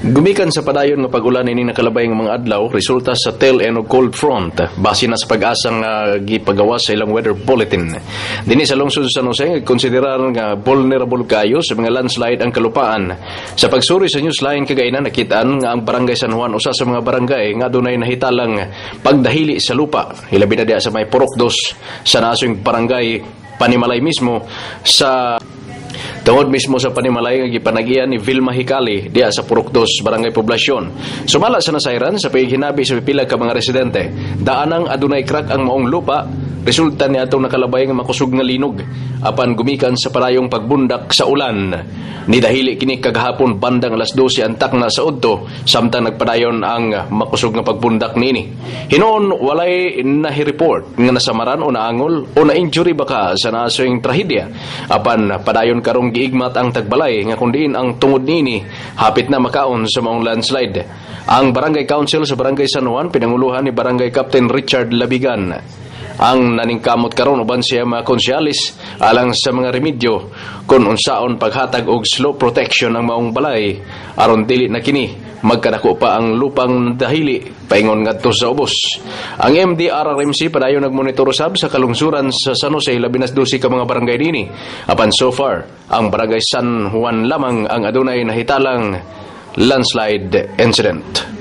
Gumikan sa padayon nga pag-ulan ini nakalabay ng mga adlaw resulta sa tail end of cold front base na sa pag-asang gipagawas sa ilang weather bulletin. Dinhi sa lungsod sa San Jose konsideraron nga vulnerable kayo sa mga landslide ang kalupaan. Sa pagsuri sa newsline kagainan nakitaan nga ang barangay San Juan usa sa mga barangay nga adunay nahitalang pagdahili sa lupa. Hilabi na diha sa may Purok 2 sa nasong barangay Panimalay mismo sa tungod mismo sa Panimalay nga gipanagian ni Vilma Hicali diya sa Purok 2 Barangay Poblasyon. Sumala sa nasayran sa paghinabi sa pipila ka mga residente, daanang adunay crack ang maong lupa, resulta ni atong nakalabay nga makusog nga linog apan gumikan sa parayong pagbundak sa ulan. Ni dahili kini kagahapon bandang alas 12 antak na sa udto samtang nagpadayon ang makusog nga pagbundak nini. Hinuon walay nahi-report nga nasamaran o naangol o na-injury baka sa nasong trahedya apan padayon karong giigmat ang tagbalay nga kundiin ang tungod nini hapit na makaon sa maong landslide. Ang Barangay Council sa Barangay San Juan pinanguluhan ni Barangay Captain Richard Labigan ang naningkamot karon uban siya mga konsyalis alang sa mga remedyo kung unsaon paghatag og slope protection ang maong balay aron dili na kini magkadako pa ang lupang dahili paingon ngadto sa ubos. Ang MDRRMC padayon nagmonitor usab sa kalungsuran sa San Jose labi na 12 ka mga barangay dinhi apan so far ang Barangay San Juan lamang ang adunay nahitalang landslide incident.